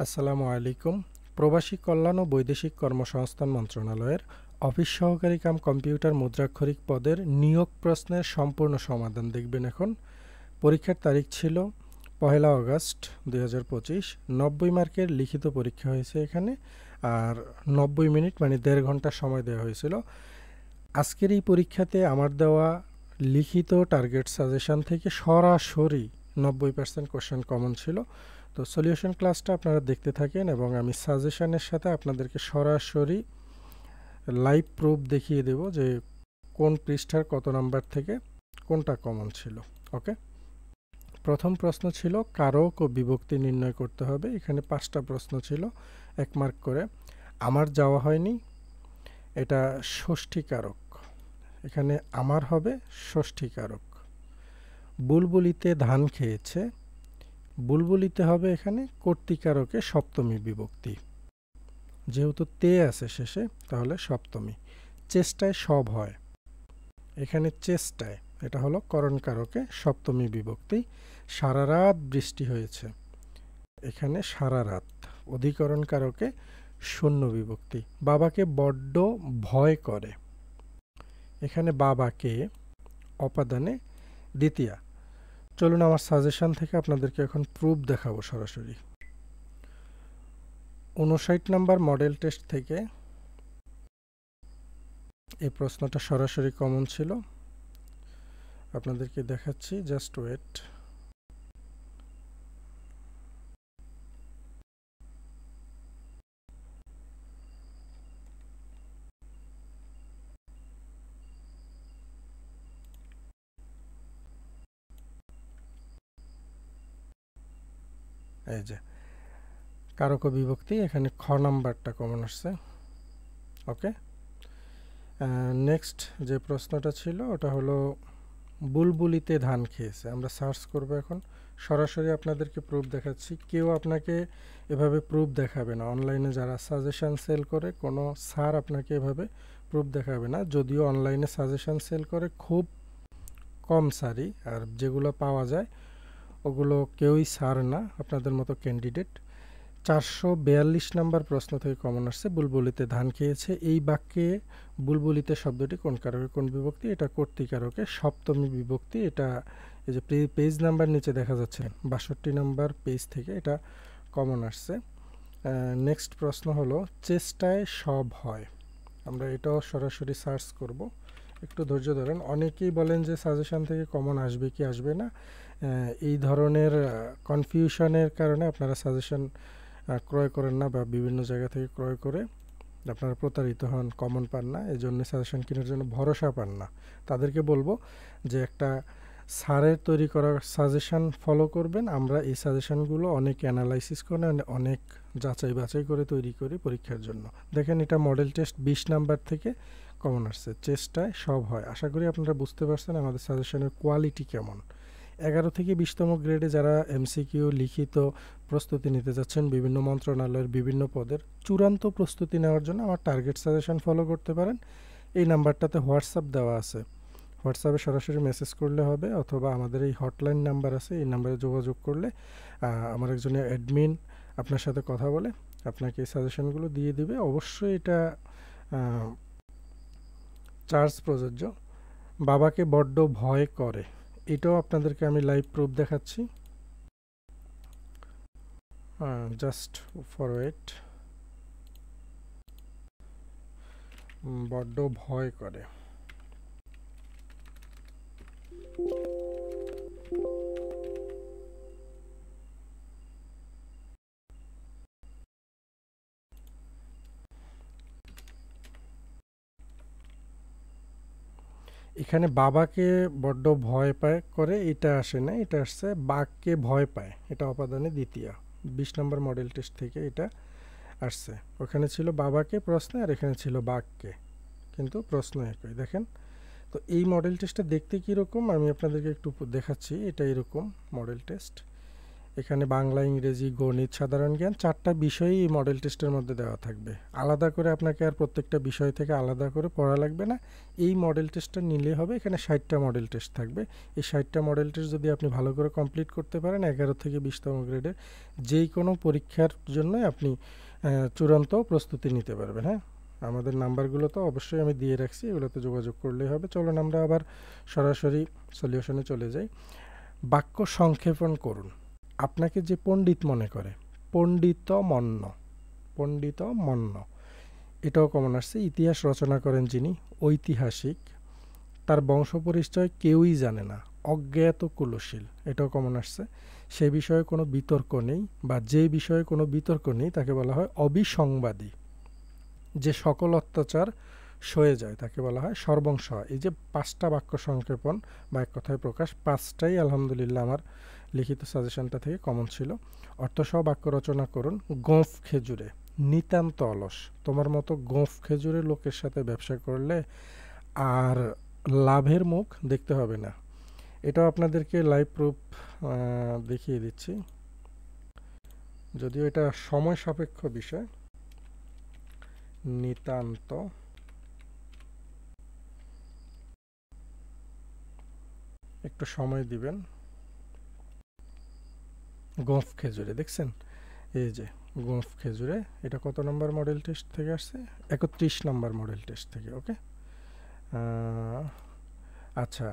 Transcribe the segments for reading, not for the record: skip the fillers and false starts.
আসসালামু আলাইকুম। প্রবাসী কল্যাণ ও বৈদেশিক কর্মসংস্থান মন্ত্রণালয়ের অফিস সহকারী কাম কম্পিউটার মুদ্রাক্ষরিক পদের নিয়োগ প্রশ্নের সম্পূর্ণ সমাধান দেখবেন এখন। পরীক্ষার তারিখ ছিল 1 আগস্ট 2025। 90 মার্কের লিখিত পরীক্ষা হয়েছে এখানে, আর 90 মিনিট মানে 1.5 ঘন্টা সময় দেওয়া হয়েছিল। আজকের এই পরীক্ষাতে আমার দেওয়া লিখিত টার্গেট সাজেশন থেকে সরাসরি 90% কোশ্চেন কমন ছিল। তো সলিউশন ক্লাসটা আপনারা দেখতে থাকেন এবং আমি সাজেশনের সাথে আপনাদেরকে সরাসরি লাইভ প্রুফ দেখিয়ে দেব যে কোন পৃষ্ঠার কত নাম্বার থেকে কোনটা কমন ছিল। ওকে, প্রথম প্রশ্ন ছিল কারক ও বিভক্তি নির্ণয় করতে হবে। এখানে 5টা প্রশ্ন ছিল, 1 মার্ক করে। আমার যাওয়া হয়নি, এটা ষষ্ঠীকারক। এখানে আমার হবে ষষ্ঠীকারক। বুলবুলিতে ধান খেয়েছে, বুলবুলিতে হবে এখানে কর্তৃকারকে সপ্তমী বিভক্তি, যেহেতু তে আছে শেষে তাহলে সপ্তমী। চেষ্টায় সব হয়, এখানে চেষ্টায় এটা হলো করণকারকে সপ্তমী বিভক্তি। সারা রাত বৃষ্টি হয়েছে, এখানে সারা রাত অধিকরণ কারকে শূন্য বিভক্তি। বাবাকে বড্ড ভয় করে, এখানে বাবাকে অপাদানে দ্বিতীয়া। চলুন আমার সাজেশন থেকে আপনাদেরকে এখন প্রুফ দেখাবো সরাসরি। 59 নাম্বার মডেল টেস্ট থেকে এই প্রশ্নটা সরাসরি কমন ছিল, আপনাদেরকে দেখাচ্ছি, জাস্ট ওয়েট। এই যে কারক বিভক্তি, এখানে খ নাম্বারটা কমন আসছে। ওকে, নেক্সট যে প্রশ্নটা ছিল ওটা হলো বুলবুলিতে ধান খেয়েছে। আমরা সার্চ করব এখন, সরাসরি আপনাদেরকে প্রুফ দেখাচ্ছি। কেউ আপনাকে এভাবে প্রুফ দেখাবে না, অনলাইনে যারা সাজেশন সেল করে কোনো স্যার আপনাকে এভাবে প্রুফ দেখাবে না। যদিও অনলাইনে সাজেশন সেল করে খুব কম স্যারই, আর যেগুলো পাওয়া যায় ওগুলো কেউই স্যার না, আপনাদের মতো ক্যান্ডিডেট। 442 নাম্বার প্রশ্ন থেকে কমন আসছে, বুলবুলিতে ধান খেয়েছে। এই বাক্যে বুলবুলিতে শব্দটি কোন কারকে কোন বিভক্তি? এটা কর্তৃকারকে সপ্তমী বিভক্তি। এটা এই যে পেজ নাম্বার নিচে দেখা যাচ্ছে 62 নাম্বার পেজ থেকে এটা কমন আসছে। নেক্সট প্রশ্ন হলো চেষ্টায় সব হয়। আমরা এটাও সরাসরি সার্চ করব, একটু ধৈর্য ধরেন। অনেকেই বলেন যে সাজেশন থেকে কমন আসবে কি আসবে না, এই ধরনের কনফিউশনের কারণে আপনারা সাজেশন ক্রয় করেন না বা বিভিন্ন জায়গা থেকে ক্রয় করে আপনারা প্রতারিত হন, কমন পান না, এই জন্য সাজেশন কেনার জন্য ভরসা পান না। তাদেরকে বলবো যে একটা স্যারের তৈরি করা সাজেশন ফলো করবেন। আমরা এই সাজেশনগুলো অনেক অ্যানালাইসিস করে অনেক যাচাই বাছাই করে তৈরি করি পরীক্ষার জন্য। দেখেন এটা মডেল টেস্ট 20 নাম্বার থেকে কমন আসছে, চেষ্টায় সব হয়। আশা করি আপনারা বুঝতে পারছেন আমাদের সাজেশনের কোয়ালিটি কেমন। 11 থেকে 20তম গ্রেডে যারা এমসিকিউ লিখিত প্রস্তুতি নিতে যাচ্ছেন বিভিন্ন মন্ত্রণালয়ের বিভিন্ন পদের, চূড়ান্ত প্রস্তুতি নেওয়ার জন্য আমার টার্গেট সাজেশন ফলো করতে পারেন। এই নাম্বারটাতে হোয়াটসঅ্যাপ দেওয়া আছে, হোয়াটসঅ্যাপে সরাসরি মেসেজ করলে হবে, অথবা আমাদের এই হটলাইন নাম্বার আছে, এই নাম্বারে যোগাযোগ করলে আমার একজন অ্যাডমিন আপনার সাথে কথা বলে আপনাকে এই সাজেশনগুলো দিয়ে দিবে। অবশ্যই এটা চার্জ প্রযোজ্য। বাবাকে বড্ড ভয় করে, এটাও আপনাদেরকে আমি লাইভ প্রুফ দেখাচ্ছি, জাস্ট ফর ওয়েট। বড্ড ভয় করে, এখানে বাবাকে বড্ড ভয় পায় করে এটা আসে না, এটা আসছে বাঘকে ভয় পায়, এটা অপাদানে দ্বিতীয়। 20 নম্বর মডেল টেস্ট থেকে এটা আসছে। ওখানে ছিল বাবাকে প্রশ্ন, আর এখানে ছিল বাঘকে, কিন্তু প্রশ্ন একই। দেখেন তো এই মডেল টেস্টটা দেখতে কীরকম আমি আপনাদেরকে একটু দেখাচ্ছি। এটা এরকম মডেল টেস্ট, এখানে বাংলা, ইংরেজি, গণিত, সাধারণ জ্ঞান 4টা বিষয়ই এই মডেল টেস্টের মধ্যে দেওয়া থাকবে। আলাদা করে আপনাকে আর প্রত্যেকটা বিষয় থেকে আলাদা করে পড়া লাগবে না। এই মডেল টেস্টটা নিলেই হবে। এখানে 60টা মডেল টেস্ট থাকবে। এই 60টা মডেল টেস্ট যদি আপনি ভালো করে কমপ্লিট করতে পারেন 11 থেকে 20তম গ্রেডের যেই কোনো পরীক্ষার জন্যই আপনি চূড়ান্ত প্রস্তুতি নিতে পারবেন। হ্যাঁ, আমাদের নাম্বারগুলো তো অবশ্যই আমি দিয়ে রাখছি, এগুলোতে যোগাযোগ করলেই হবে। চলুন আমরা আবার সরাসরি সলিউশনে চলে যাই। বাক্য সংক্ষেপণ করুন। আপনাকে যে পণ্ডিত মনে করে, পণ্ডিতমন্য, পণ্ডিতমন্য, এটাও কমন আসছে। ইতিহাস রচনা করেন যিনি, ঐতিহাসিক। তার বংশ পরিচয় কেউই জানে না, অজ্ঞাত কুলশীল, এটাও কমন আসছে। সে বিষয়ে কোনো বিতর্ক নেই, বা যে বিষয়ে কোনো বিতর্ক নেই তাকে বলা হয় অবিসংবাদী। যে সকল অত্যাচার সয়ে যায় তাকে বলা হয় সর্বংসহা। এই যে 5টা বাক্য সংক্ষেপণ বা এক কথায় প্রকাশ, 5টাই আলহামদুলিল্লাহ আমার লিখিত সাজেশনটা থেকে কমন ছিল। অর্থসহ বাক্য রচনা করুন। গোঁফ খেজুরে, নিতান্ত অলস। তোমার মতো গোঁফ খেজুরে লোকের সাথে ব্যবসা করলে আর লাভের মুখ দেখতে হবে না। এটাও আপনাদেরকে লাইভ প্রুফ দেখিয়ে দিচ্ছি, যদিও এটা সময় সাপেক্ষ বিষয়। নিতান্ত একটু সময় দিবেন। গোঁফ খেজুরে, দেখছেন এই যে গোঁফ খেজুরে, এটা কত নম্বর মডেল টেস্ট থেকে আসছে? 31 নম্বর মডেল টেস্ট থেকে। ওকে, আচ্ছা,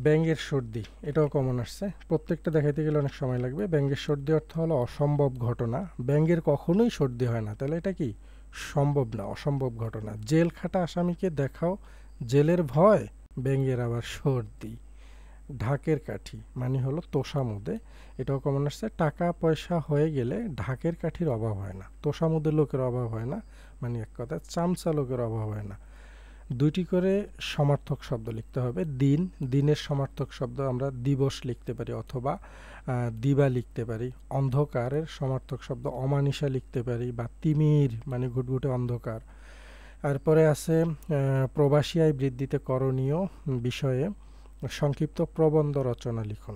ব্যাঙের সর্দি, এটাও কমন আসছে। প্রত্যেকটা দেখাইতে গেলে অনেক সময় লাগবে। ব্যাঙের সর্দি অর্থ হলো অসম্ভব ঘটনা। ব্যাঙের কখনোই সর্দি হয় না, তাহলে এটা কি? সম্ভব না, অসম্ভব ঘটনা। জেল খাটা আসামিকে দেখাও জেলের ভয়, ব্যাঙের আবার সর্দি। ঢাকের কাঠি মানে হলো তোষামুদে, এটাও কমন আসছে। টাকা পয়সা হয়ে গেলে ঢাকের কাঠির অভাব হয় না, তোষামুদে লোকের অভাব হয় না, মানে এক কথা চামচা লোকের অভাব হয় না। 2টি করে সমার্থক শব্দ লিখতে হবে। দিন, দিনের সমার্থক শব্দ আমরা দিবস লিখতে পারি অথবা দিবা লিখতে পারি। অন্ধকারের সমার্থক শব্দ অমানিসা লিখতে পারি, বা তিমির মানে ঘুটঘুটে অন্ধকার। তারপরে আছে প্রবাসী আয় বৃদ্ধিতে করণীয় বিষয়ে সংক্ষিপ্ত প্রবন্ধ রচনা লিখুন।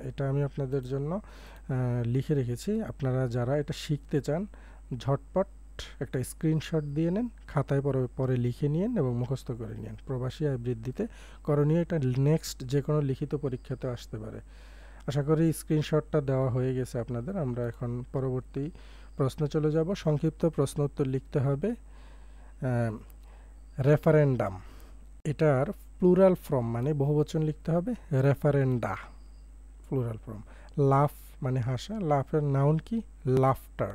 এটা আমি আপনাদের জন্য লিখে রেখেছি। আপনারা যারা এটা শিখতে চান ঝটপট একটা স্ক্রিনশট দিয়ে নেন, খাতায় পরে লিখে নিন এবং মুখস্থ করে নিন। প্রবাসী আয় বৃদ্ধিতে করণীয়, এটা নেক্সট যে কোনো লিখিত পরীক্ষাতে আসতে পারে। আশা করি স্ক্রিনশটটা দেওয়া হয়ে গেছে আপনাদের। আমরা এখন পরবর্তী প্রশ্নে চলে যাব। সংক্ষিপ্ত প্রশ্ন উত্তর লিখতে হবে। রেফারেন্ডাম, এটার প্লুরাল ফর্ম মানে বহুবচন লিখতে হবে রেফারেন্ডা, প্লুরাল ফর্ম। লাফ মানে হাসা, লাফের নাউন কি? লাফটার।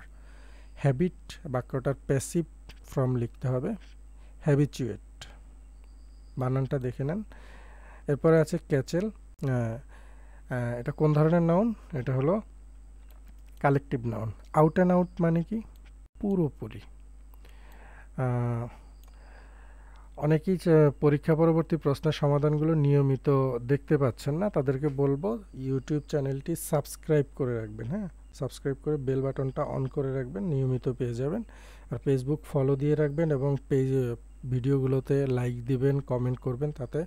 হ্যাবিট বাক্যটার প্যাসিভ ফর্ম লিখতে হবে হ্যাবিচুয়েট, বানানটা দেখে নেন। এরপরে আছে ক্যাচেল, এটা কোন ধরনের নাউন? এটা হলো collective noun. Out and out মানে কি? পুরোপুরি। অনেকেই পরীক্ষা পরবর্তী প্রশ্নের সমাধানগুলো নিয়মিত দেখতে পাচ্ছেন না, তাদেরকে বলবো ইউটিউব চ্যানেলটি সাবস্ক্রাইব করে রাখবেন। হ্যাঁ, সাবস্ক্রাইব করে বেল বাটনটা অন করে রাখবেন, নিয়মিত পেয়ে যাবেন। আর ফেসবুক ফলো দিয়ে রাখবেন এবং ভিডিওগুলোতে লাইক দিবেন, কমেন্ট করবেন, তাতে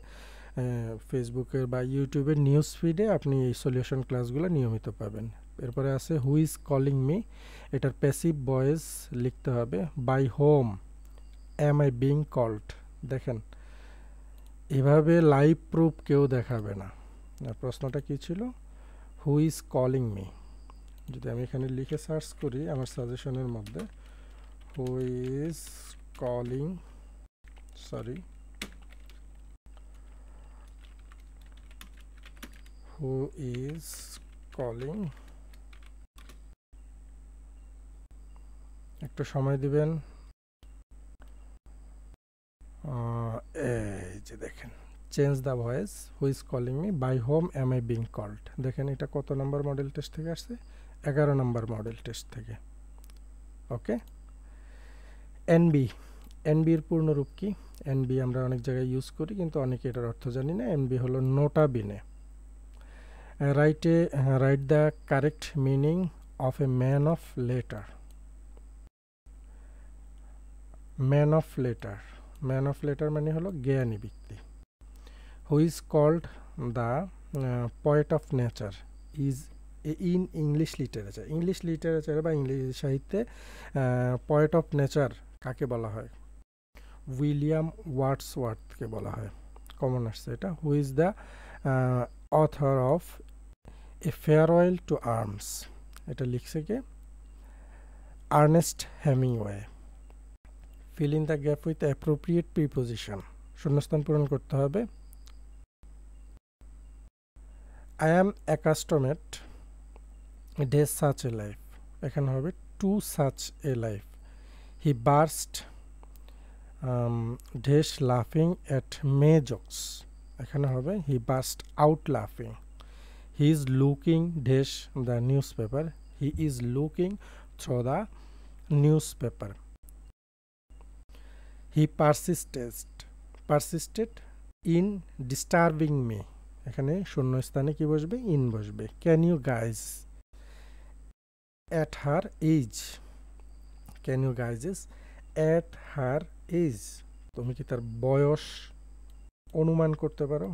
ফেসবুকের বা ইউটিউবের নিউজ ফিডে আপনি এই সলিউশন ক্লাসগুলো নিয়মিত পাবেন। এরপরে আছে হু ইজ কলিং মি, এটার প্যাসিভ ভয়েস লিখতে হবে by whom am I being called. দেখেন এভাবে লাইভ প্রুফ কেউ দেখাবে না। প্রশ্নটা কি ছিল? Who is calling me. যদি আমি এখানে লিখে সার্চ করি আমার সাজেশনের মধ্যে, who is calling, sorry, who is calling, একটু সময় দিবেন। এই যে দেখেন, change the voice, who is calling me, by whom am I being called. দেখেন এটা কত নম্বর মডেল টেস্ট থেকে আসছে? 11 নম্বর মডেল টেস্ট থেকে। ওকে, এনবি, এনবির পূর্ণরূপ কি? এনবি আমরা অনেক জায়গায় ইউজ করি কিন্তু অনেকে এটার অর্থ জানি না। এনবি হলো নোটা বিনে। Write the correct meaning of a man of letter. Man of letter, man of letter মানে হলো জ্ঞানী ব্যক্তি। Who is called the poet of nature, is in English লিটারেচারে বা ইংলিশ সাহিত্যে পয়েট অফ নেচার কাকে বলা হয়? উইলিয়াম ওয়ার্ডসওয়ার্থকে বলা হয়। কমন আসছে এটা। Who is the author of a farewell to arms? এটা লিখছে কে? Ernest Hemingway. Fill in the gap with appropriate preposition. শূন্যস্থান পূরণ করতে হবে। I am accustomed to such a life, এখানে হবে to such a life. He burst dash লাফিং অ্যাট মে জোকস, এখানে হবে হি বার্স্ট আউট লাফিং। He is looking dash the newspaper, he is looking through the newspaper. He persisted in disturbing me, এখানে শূন্যস্থানে কি বসবে? In বসবে। Can you guys at her age, can you guys at her age, তুমি কি তার বয়স অনুমান করতে পারো?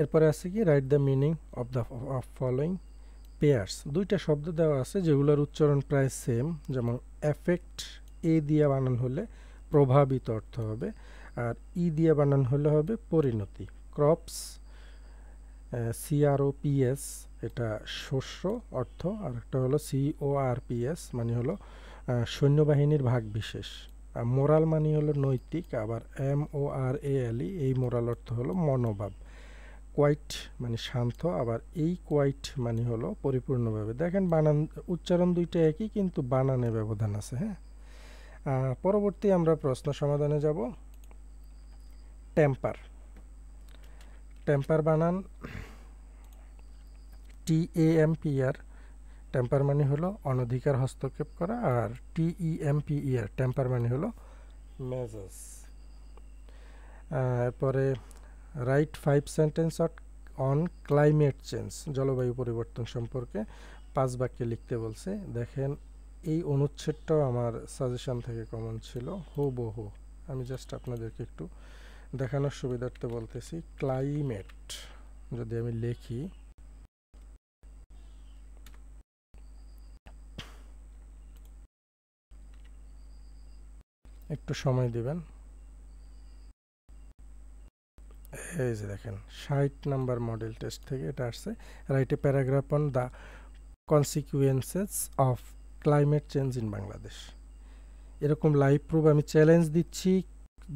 এরপরে আছে কি write the meaning of the following pairs. দুইটা শব্দ দেওয়া আছে যেগুলোর উচ্চারণ প্রায় সেম, যেমন এফেক্ট এ দিয়ে বানান হলে প্রভাবিত অর্থ হবে, আর ই দিয়ে বানান হলে হবে পরিণতি। ক্রপস CROPS এটা শস্য অর্থ, আর একটা হলো CORPS মানে হলো সৈন্যবাহিনীর ভাগ বিশেষ। মোরাল মানে হলো নৈতিক, আবার MORALE এই মোরাল অর্থ হলো মনোভাব। কোয়াইট মানে শান্ত, আবার এই কোয়াইট মানে হলো পরিপূর্ণভাবে। দেখেন বানান উচ্চারণ দুইটা একই, কিন্তু বানানে ব্যবধান আছে। হ্যাঁ, পরবর্তী আমরা প্রশ্ন সমাধানে যাব। টেম্পার বানান TAMPER, টেম্পার মানে হলো অনধিকার হস্তক্ষেপ করা, আর TEMPER টেম্পার মানে হলো মেজাজ। এরপরে right 5 sentence on climate change, জলবায়ু পরিবর্তন সম্পর্কে 5 বাক্যে লিখতে বলছে। দেখেন এই অনুচ্ছেদটাও আমার সাজেশন থেকে কমন ছিল হুবহু, আমি জাস্ট আপনাদেরকে একটু দেখানোর সুবিধার্থে বলতেছি। ক্লাইমেট যদি আমি লিখি, একটু সময় দিবেন। এই যে দেখেন 60 নাম্বার মডেল টেস্ট থেকে এটা আসছে। Write a paragraph on the consequences of climate change in Bangladesh. এরকম লাইভ প্রুফ আমি চ্যালেঞ্জ দিচ্ছি,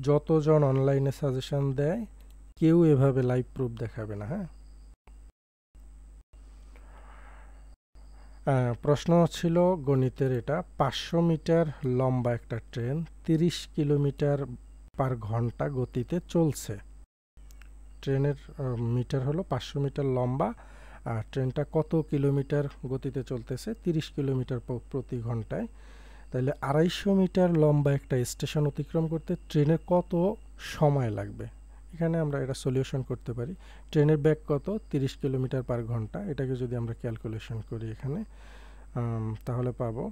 যতজন অনলাইনে সাজেশন দেয় কেউ এভাবে লাইভ প্রুফ দেখাবে না। হ্যাঁ, প্রশ্ন ছিল গণিতের, এটা 500 মিটার লম্বা একটা ট্রেন 30 কিলোমিটার পার ঘন্টা গতিতে চলছে। ট্রেনের মিটার হলো 500 মিটার লম্বা, আর ট্রেনটা কত কিলোমিটার গতিতে চলতেছে? 30 কিলোমিটার প্রতি ঘন্টায়। তাহলে 250 মিটার লম্বা একটা স্টেশন অতিক্রম করতে ট্রেনের কত সময় লাগবে? এখানে আমরা এটা সলিউশন করতে পারি। ট্রেনের বেগ কত? 30 কিলোমিটার পার ঘন্টা। এটাকে যদি আমরা ক্যালকুলেশন করি এখানে, তাহলে পাবো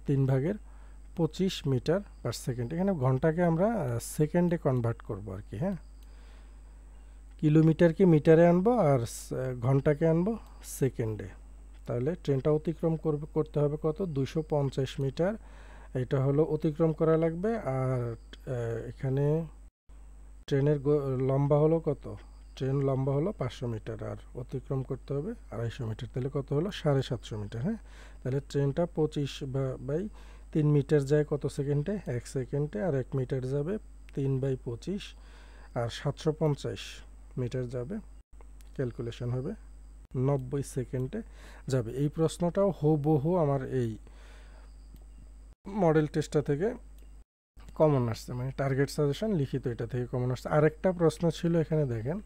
3 ভাগের 25 মিটার পার সেকেন্ড। এখানে ঘন্টাকে আমরা সেকেন্ডে কনভার্ট করব আর কি। হ্যাঁ, কিলোমিটারকে মিটারে আনবো আর ঘন্টাকে আনবো সেকেন্ডে। তাহলে ট্রেনটা অতিক্রম করতে হবে কত? 250 মিটার, এটা হলো অতিক্রম করা লাগবে। আর এখানে ট্রেনের লম্বা হলো কত? ট্রেন লম্বা হলো 500 মিটার, আর অতিক্রম করতে হবে 250 মিটার, তাহলে কত হলো? 750 মিটার। হ্যাঁ, তাহলে ট্রেনটা 25/3 মিটার যায় কত সেকেন্ডে? 1 সেকেন্ডে। আর 1 মিটার যাবে 3/25, আর 750 মিটার যাবে, ক্যালকুলেশন হবে 90 সেকেন্ডে যাবে। এই প্রশ্নটাও হুবহু আমার এই মডেল টেস্টটা থেকে কমন আসছে, মানে টার্গেট সাজেশন লিখিত এটা থেকে কমন আসছে। আরেকটা প্রশ্ন ছিল এখানে দেখেন,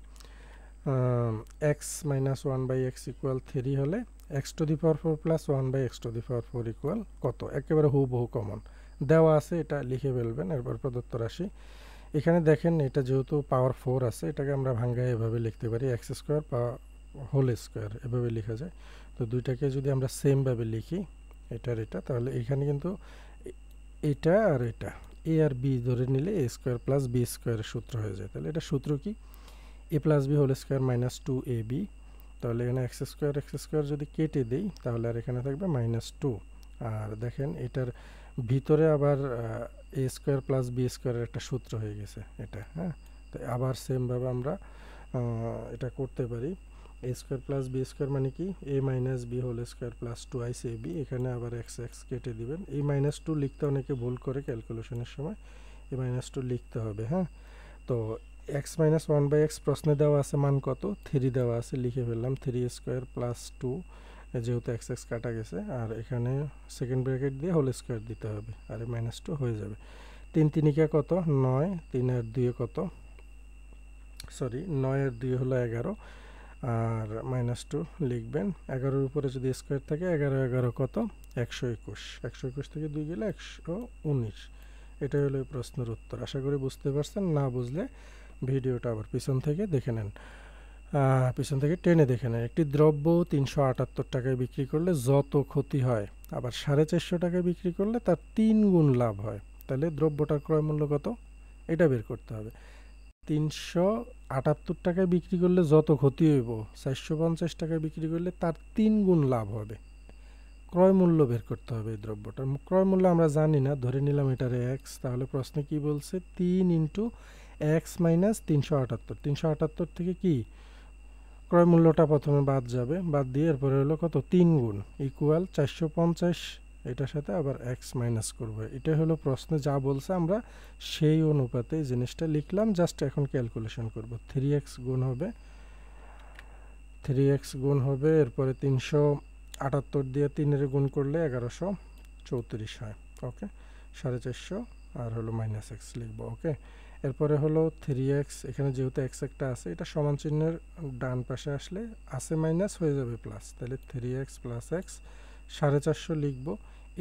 x-1/x = 3 হলে x⁴ প্লাস 1/x⁴ ইকুয়াল কত? একেবারে হুবহু কমন দেওয়া আছে, এটা লিখে ফেলবেন। এরপর প্রদত্ত রাশি এখানে দেখেন, এটা যেহেতু পাওয়ার 4 আছে, এটাকে আমরা ভাঙ্গায় এভাবে লিখতে পারি x² হোল স্কোয়ার, এভাবে লেখা যায়। তো দুইটাকে যদি আমরা সেমভাবে লিখি এটার এটা, তাহলে এখানে কিন্তু এটা আর এটা a আর b ধরে নিলে a² + b² সূত্র হয়ে যায়। তাহলে এটা সূত্র কি? A plus b whole square minus 2ab, তাহলে এখানে এক্স স্কোয়ার যদি কেটে দেই তাহলে আর এখানে থাকবে -2। আর দেখেন এটার ভিতরে আবার এ স্কোয়ার প্লাস বি স্কোয়ারের একটা সূত্র হয়ে গেছে এটা, হ্যাঁ। তো আবার সেমভাবে আমরা এটা করতে পারি। A square plus b square মানে কি, a minus b whole square plus 2ac, এখানে আবার এক্স কেটে দিবেন। এই -2 লিখতে অনেকে ভুল করে ক্যালকুলেশনের সময়, এই -2 লিখতে হবে, হ্যাঁ। তো এক্স মাইনাস 1/x প্রশ্নে দেওয়া আছে মান কত, 3 দেওয়া আছে, লিখে ফেললাম 3² প্লাস 2, যেহেতু এক্স কাটা গেছে, আর এখানে সেকেন্ড ব্র্যাকেট দিয়ে হোল স্কোয়ার দিতে হবে, আর -2 হয়ে যাবে। 3 3 কত, 9, 3 আর 2 কত, সরি 9 আর 2 হলো 11, আর -2 লিখবেন। 11-এর উপরে যদি স্কোয়ার থাকে 11 কত, 121, 121 থেকে 2 গেলে 119। এটাই হলো এই প্রশ্নের উত্তর। আশা করি বুঝতে পারছেন, না বুঝলে ভিডিওটা আবার পিছন থেকে দেখে নেন, পিছন থেকে টেনে দেখে নেন। একটি দ্রব্য 378 টাকায় বিক্রি করলে যত ক্ষতি হয়, আবার 450 টাকায় বিক্রি করলে তার 3 গুণ লাভ হয়, তাহলে দ্রব্যটার ক্রয় মূল্য কত, এটা বের করতে হবে। 378 টাকায় বিক্রি করলে যত ক্ষতি হইব, 450 টাকায় বিক্রি করলে তার 3 গুণ লাভ হবে। ক্রয় মূল্য বের করতে হবে এই দ্রব্যটার। ক্রয় মূল্য আমরা জানি না, ধরে নিলাম এটার এক্স, তাহলে প্রশ্নে কি বলছে, 3 ইন্টু এক্স মাইনাস 378। 378 থেকে কি ক্রয় মূল্যটা প্রথমে বাদ যাবে, বাদ দিয়ে এরপরে হলো কত, 3 গুণ ইকুয়াল 450, এটার সাথে আবার এক্স মাইনাস করবো। এটা হলো প্রশ্নে যা বলছে, আমরা সেই অনুপাতে জিনিসটা লিখলাম, জাস্ট এখন ক্যালকুলেশন করব। 3x গুণ হবে, এরপরে 378 দিয়ে 3 গুণ করলে 1134 হয়, ওকে। 450 আর হলো -x লিখবো, ওকে। এরপরে হলো 3x, এখানে যেহেতু x একটা আছে, এটা সমান চিহ্নের ডান পাশে আসলে আছে মাইনাস হয়ে যাবে প্লাস, তাহলে 3x প্লাস x 450 লিখবো।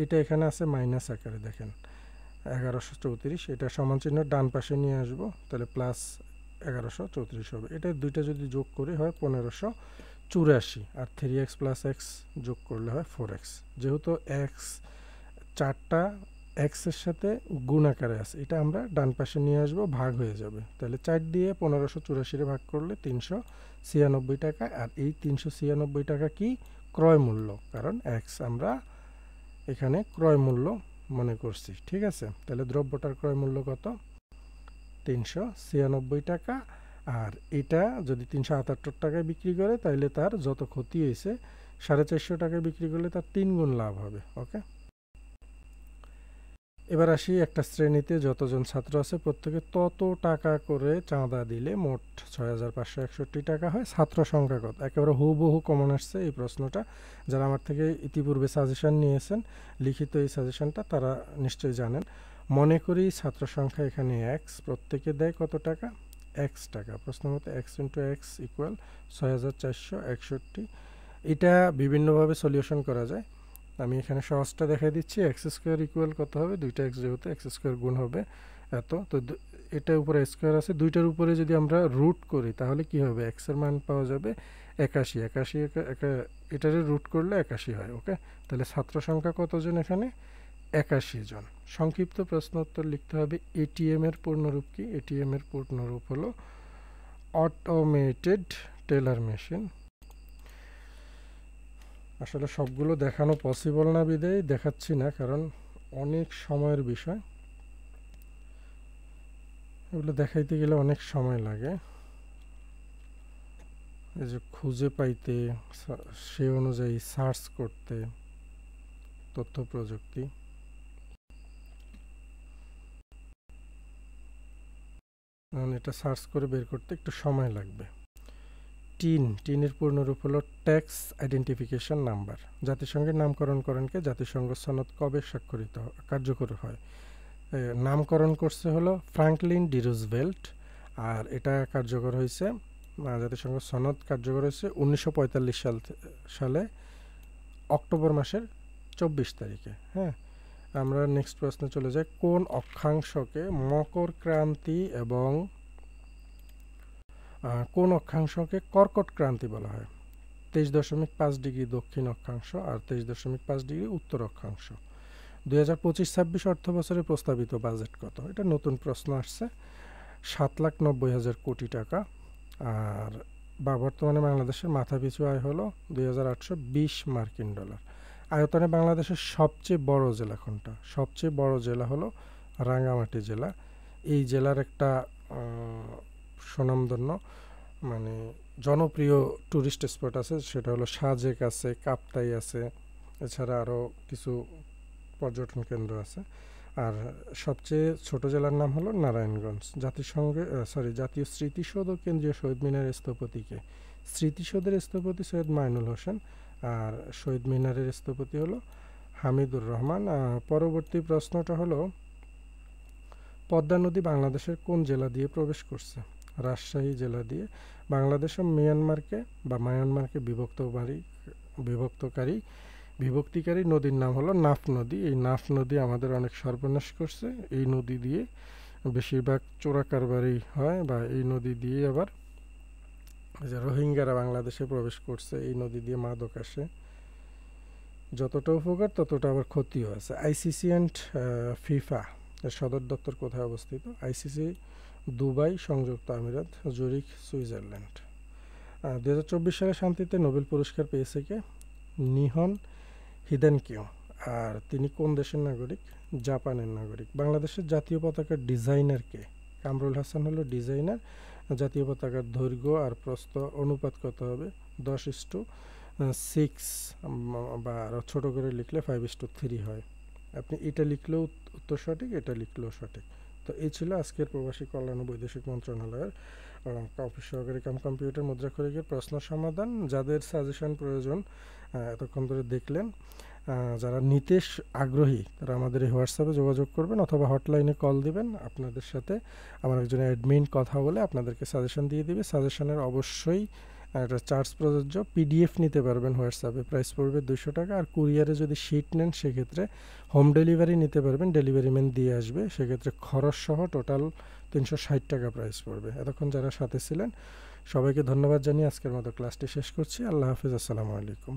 এটা এখানে আছে মাইনাস আকারে, দেখেন 1134, এটা সমান চিহ্ন ডান পাশে নিয়ে আসবো, তাহলে প্লাস 1134 হবে। এটা দুইটা যদি যোগ করে হয় 1584, আর 3x প্লাস x যোগ করলে হয় 4x। যেহেতু x 4টা এক্সের সাথে গুণ আকারে আছে, এটা আমরা ডান পাশে নিয়ে আসবো, ভাগ হয়ে যাবে, তাহলে 4 দিয়ে 1584 ভাগ করলে 396 টাকা। আর এই 396 টাকা কি, ক্রয় মূল্য, কারণ এক্স আমরা এখানে ক্রয় মূল্য মনে করছি, ঠিক আছে। তাহলে দ্রব্যটার ক্রয় মূল্য কত, 396 টাকা। আর এটা যদি 378 টাকায় বিক্রি করে, তাহলে তার যত ক্ষতি হয়েছে, 450 টাকায় বিক্রি করলে তার 3 গুণ লাভ হবে, ওকে। এবার আসি, একটা শ্রেণীতে যতজন ছাত্র আছে প্রত্যেকে তত টাকা করে চাঁদা দিলে মোট 6561 টাকা হয়, ছাত্র সংখ্যা কত। একেবারে হুবহু কমন আসছে এই প্রশ্নটা, যারা আমার থেকে ইতিপূর্বে সাজেশন নিয়েছেন লিখিত এই সাজেশনটা, তারা নিশ্চয়ই জানেন। মনে করি ছাত্র সংখ্যা এখানে এক্স, প্রত্যেকে দেয় কত টাকা, এক্স টাকা। প্রশ্ন মতো এক্স ইন্টু এক্স ইকুয়াল 6461। এটা বিভিন্নভাবে সলিউশন করা যায়, আমি এখানে সহজটা দেখাই দিচ্ছি। এক্স স্কোয়ার ইকুয়াল কত হবে, দুইটা এক্স যেহেতু, এক্স স্কোয়ার গুণ হবে এত, তো এটার উপরে স্কোয়ার আছে, দুইটার উপরে যদি আমরা রুট করি তাহলে কি হবে, এক্সের মান পাওয়া যাবে 81। এটারে রুট করলে 81 হয়, ওকে। তাহলে ছাত্র সংখ্যা কতজন এখানে, 81 জন। সংক্ষিপ্ত প্রশ্ন উত্তর লিখতে হবে। এটিএম এর পূর্ণরূপ কি, এটিএম এর পূর্ণরূপ হলো অটোমেটেড টেলার মেশিন। আসলে সবগুলো দেখানো পসিবল না বিধায় দেখাচ্ছি না, কারণ অনেক সময়ের বিষয়, এগুলো দেখাইতে গেলে অনেক সময় লাগে, এই যে খুঁজে পাইতে, সে অনুযায়ী সার্চ করতে, তথ্য প্রযুক্তি। এটা সার্চ করে বের করতে একটু সময় লাগবে। টিনের পূর্ণরূপ হলো ট্যাক্স আইডেন্টিফিকেশন নাম্বার। জাতিসংঘের নামকরণ করেন কে, জাতিসংঘ সনদ কবে স্বাক্ষরিত কার্যকর হয়, নামকরণ করছে হলো ফ্রাঙ্কলিন ডি রুজভেল্ট, আর এটা কার্যকর হয়েছে, জাতিসংঘ সনদ কার্যকর হয়েছে 1945 সালে অক্টোবর মাসের 24 তারিখে, হ্যাঁ। আমরা নেক্সট প্রশ্নে চলে যাই। কোন অক্ষাংশকে মকর ক্রান্তি এবং কোন অক্ষাংশকে কর্কট ক্রান্তি বলা হয়? 23.5 ডিগ্রি দক্ষিণ অক্ষাংশ আর 23.5 ডিগ্রি উত্তর অক্ষাংশ। 2025-26 অর্থ বছরে প্রস্তাবিত বাজেট কত? এটা নতুন প্রশ্ন আসছে। 7,90,000 কোটি টাকা। আর বর্তমানে বাংলাদেশের মাথাপিছু আয় হলো 2820 মার্কিন ডলার। আয়তনে বাংলাদেশের সবচেয়ে বড় জেলা কোনটা? সবচেয়ে বড় জেলা হলো রাঙ্গামাটি জেলা। এই জেলার একটা স্বনামধন্য মানে জনপ্রিয় ট্যুরিস্ট স্পট আছে, সেটা হলো সাজেক আছে, কাপ্তাই আছে, এছাড়া আরও কিছু পর্যটন কেন্দ্র আছে। আর সবচেয়ে ছোট জেলার নাম হলো নারায়ণগঞ্জ। জাতীয় স্মৃতিসৌধ ও কেন্দ্রীয় শহীদ মিনারের স্থপতিকে? স্মৃতিসৌধের স্থপতি সৈয়দ মাইনুল হোসেন, আর শহীদ মিনারের স্থপতি হলো হামিদুর রহমান। পরবর্তী প্রশ্নটা হলো, পদ্মা নদী বাংলাদেশের কোন জেলা দিয়ে প্রবেশ করছে? রাজশাহী জেলা দিয়ে। বাংলাদেশ ও মায়ানমারকে বিভক্তিকারী নদীর নাম হলো নাফ নদী। এই নাফ নদী আমাদের অনেক সর্বনাশ করছে। এই নদী দিয়ে বেশিরভাগ চোরাকারবারি হয়, বা এই নদী দিয়ে আবার যে রোহিঙ্গারা বাংলাদেশে প্রবেশ করছে, এই নদী দিয়ে মাদক আসে। যতটা উপকার ততটা আবার ক্ষতিও আছে। আইসিসি অ্যান্ড ফিফা এর সদর দপ্তর কোথায় অবস্থিত? আইসিসি দুবাই, সংযুক্ত আমিরাত, জুরিখ, সুইজারল্যান্ড। 2024 সালে শান্তিতে নোবেল পুরস্কার পেয়েছে কে? নিহন হিদেনকিও। আর তিনি কোন দেশের নাগরিক? জাপানের নাগরিক। বাংলাদেশের জাতীয় পতাকার ডিজাইনার কে? কামরুল হাসান হলো ডিজাইনার। জাতীয় পতাকার দৈর্ঘ্য আর প্রস্থ অনুপাত কত হবে? 10:6, বা আরও ছোটো করে লিখলে 5:3 হয়। আপনি এটা লিখলেও উত্তর সঠিক, এটা লিখলেও সঠিক। তো এই ছিল আজকের প্রবাসী কল্যাণ ও বৈদেশিক মন্ত্রণালয়ের অফিস সহকারী কাম কম্পিউটার মুদ্রাক্ষরিকের প্রশ্ন সমাধান। যাদের সাজেশন প্রয়োজন এতক্ষণ ধরে দেখলেন, যারা নিতে আগ্রহী তারা আমাদের এই হোয়াটসঅ্যাপে যোগাযোগ করবেন অথবা হটলাইনে কল দিবেন। আপনাদের সাথে আমার একজন অ্যাডমিন কথা বলে আপনাদেরকে সাজেশন দিয়ে দিবে। সাজেশনের অবশ্যই একটা চার্জ প্রযোজ্য। পিডিএফ নিতে পারবেন হোয়াটসঅ্যাপে, প্রাইস পড়বে 200 টাকা। আর কুরিয়ারে যদি শিট নেন সেক্ষেত্রে হোম ডেলিভারি নিতে পারবেন, ডেলিভারি ম্যান দিয়ে আসবে, সেক্ষেত্রে খরচ সহ টোটাল 360 টাকা প্রাইস পড়বে। এতক্ষণ যারা সাথে ছিলেন সবাইকে ধন্যবাদ জানিয়ে আজকের মতো ক্লাসটি শেষ করছি। আল্লাহ হাফিজ, আসসালামু আলাইকুম।